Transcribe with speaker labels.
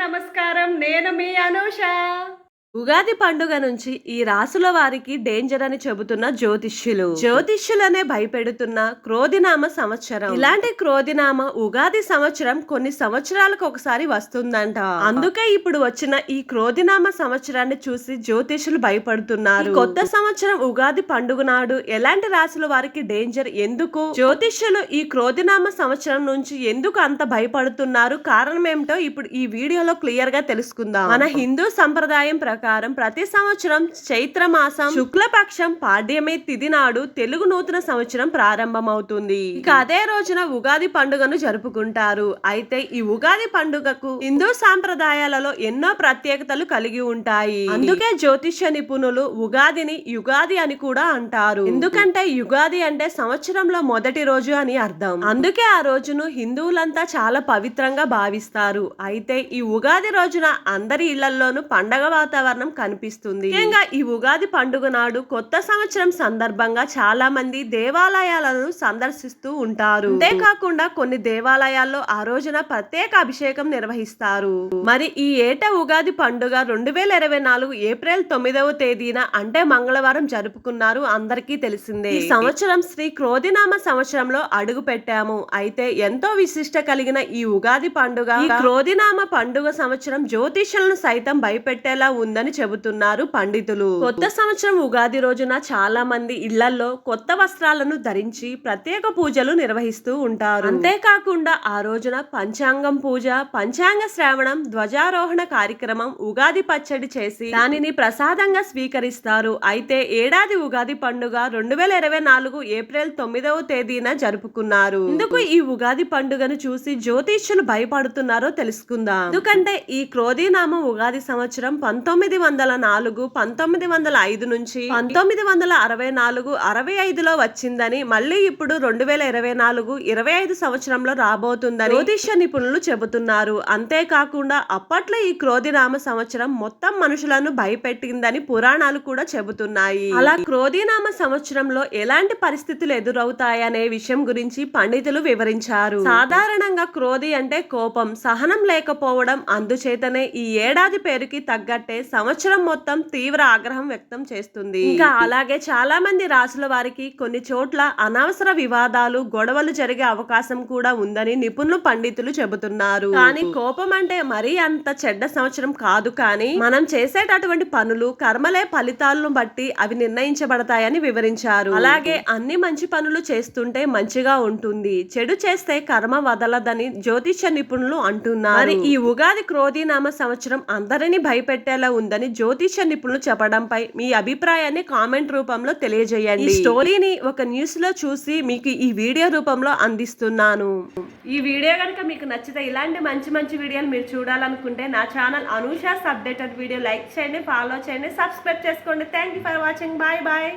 Speaker 1: నమస్కారం. నేను మీ అనూష.
Speaker 2: ఉగాది పండుగ నుంచి ఈ రాసుల వారికి డేంజర్ అని చెబుతున్న జ్యోతిష్యులనే భయపెడుతున్న క్రోధినామ సంవత్సరం. ఇలాంటి క్రోధినామ ఉగాది సంవత్సరం కొన్ని సంవత్సరాలకు ఒకసారి వస్తుందంట. అందుకే ఇప్పుడు వచ్చిన ఈ క్రోధినామ సంవత్సరాన్ని చూసి జ్యోతిష్యులు భయపడుతున్నారు. కొత్త సంవత్సరం ఉగాది పండుగ నాడు ఎలాంటి రాసుల వారికి డేంజర్, ఎందుకు జ్యోతిష్యులు ఈ క్రోధినామ సంవత్సరం నుంచి ఎందుకు అంత భయపడుతున్నారు, కారణం ఏమిటో ఇప్పుడు ఈ వీడియోలో క్లియర్ గా తెలుసుకుందాం. మన హిందూ సంప్రదాయం ప్రకారం ప్రతి సంవత్సరం చైత్ర మాసం శుక్లపక్షం పాడ్యమి తిథి నాడు తెలుగు నూతన సంవత్సరం ప్రారంభమవుతుంది. ఇక అదే రోజున ఉగాది పండుగను జరుపుకుంటారు. అయితే ఈ ఉగాది పండుగకు హిందూ సాంప్రదాయాలలో ఎన్నో ప్రత్యేకతలు కలిగి ఉంటాయి. అందుకే జ్యోతిష్య నిపుణులు ఉగాదిని యుగాది అని కూడా అంటారు. ఎందుకంటే యుగాది అంటే సంవత్సరంలో మొదటి రోజు అని అర్థం. అందుకే ఆ రోజును హిందువులంతా చాలా పవిత్రంగా భావిస్తారు. అయితే ఈ ఉగాది రోజున అందరి ఇళ్లలోనూ పండగ వాతావరణం కనిపిస్తుంది. ముఖ్యంగా ఈ ఉగాది పండుగ నాడు కొత్త సంవత్సరం సందర్భంగా చాలా మంది దేవాలయాలను సందర్శిస్తూ ఉంటారు. అంతేకాకుండా కొన్ని దేవాలయాల్లో ఆ రోజున ప్రత్యేక అభిషేకం నిర్వహిస్తారు. మరి ఈ ఏటా ఉగాది పండుగ 2024 ఏప్రిల్ 9వ తేదీన అంటే మంగళవారం జరుపుకున్నారు. అందరికీ తెలిసిందే. ఈ సంవత్సరం శ్రీ క్రోధినామ సంవత్సరంలో అడుగు పెట్టాము. అయితే ఎంతో విశిష్ట కలిగిన ఈ ఉగాది పండుగ, ఈ క్రోధినామ పండుగ సంవత్సరం జ్యోతిష్యులను సైతం భయపెట్టేలా ఉందని చెబుతున్నారు పండితులు. కొత్త సంవత్సరం ఉగాది రోజున చాలా మంది ఇళ్లలో కొత్త వస్త్రాలను ధరించి ప్రత్యేక పూజలు నిర్వహిస్తూ ఉంటారు. అంతేకాకుండా ఆ రోజున పంచాంగం పూజ, పంచాంగ శ్రావణం, ధ్వజారోహణ కార్యక్రమం, ఉగాది పచ్చడి చేసి దానిని ప్రసాదంగా స్వీకరిస్తారు. అయితే ఏడాది ఉగాది పండుగ 2024 ఏప్రిల్ 9వ తేదీన జరుపుకున్నారు. ఎందుకు ఈ ఉగాది పండుగను చూసి జ్యోతిష్యులు భయపడుతున్నారో తెలుసుకుందాం. ఎందుకంటే ఈ క్రోధినామ ఉగాది సంవత్సరం 1904, 1905 నుంచి 1964, 65లో వచ్చిందని, మళ్ళీ ఇప్పుడు 2024, 25 సంవత్సరంలో రాబోతుందని జ్యోతిష్య నిపుణులు చెబుతున్నారు. అంతేకాకుండా అప్పట్లో ఈ క్రోధినామ సంవత్సరం మొత్తం మనుషులను భయపెట్టిందని పురాణాలు కూడా చెబుతున్నాయి. అలా క్రోధినామ సంవత్సరంలో ఎలాంటి పరిస్థితులు ఎదురవుతాయనే విషయం గురించి పండితులు వివరించారు. సాధారణంగా క్రోధి అంటే కోపం, సహనం లేకపోవడం. అందుచేతనే ఈ ఏడాది పేరుకి తగ్గట్టే సంవత్సరం మొత్తం తీవ్ర ఆగ్రహం వ్యక్తం చేస్తుంది. ఇంకా అలాగే చాలా మంది రాసుల వారికి కొన్ని చోట్ల అనవసర వివాదాలు, గొడవలు జరిగే అవకాశం కూడా ఉందని నిపుణులు పండితులు చెబుతున్నారు. కానీ కోపం అంటే మరీ అంత చెడ్డ సంవత్సరం కాదు. కానీ మనం చేసేటటువంటి పనులు, కర్మలే ఫలితాలను బట్టి అవి నిర్ణయించబడతాయని వివరించారు. అలాగే అన్ని మంచి పనులు చేస్తుంటే మంచిగా ఉంటుంది, చెడు చేస్తే కర్మ వదలదని జ్యోతిష్య నిపుణులు అంటున్నారు. మరి ఈ ఉగాది క్రోధినామ సంవత్సరం అందరినీ భయపెట్టేలా ఉందని జ్యోతిష్య నిపుణులు చెప్పడంపై మీ అభిప్రాయాన్ని కామెంట్ రూపంలో తెలియజేయండి. ఈ స్టోరీని ఒక న్యూస్ లో చూసి మీకు ఈ వీడియో రూపంలో అందిస్తున్నాను. ఈ వీడియో కనుక మీకు నచ్చితే ఇలాంటి మంచి వీడియోలు మీరు చూడాలనుకుంటే నా channel Anusha's updated video like చేయండి, ఫాలో చేయండి, సబ్స్క్రైబ్ చేసుకోండి. Thank you for watching. Bye bye.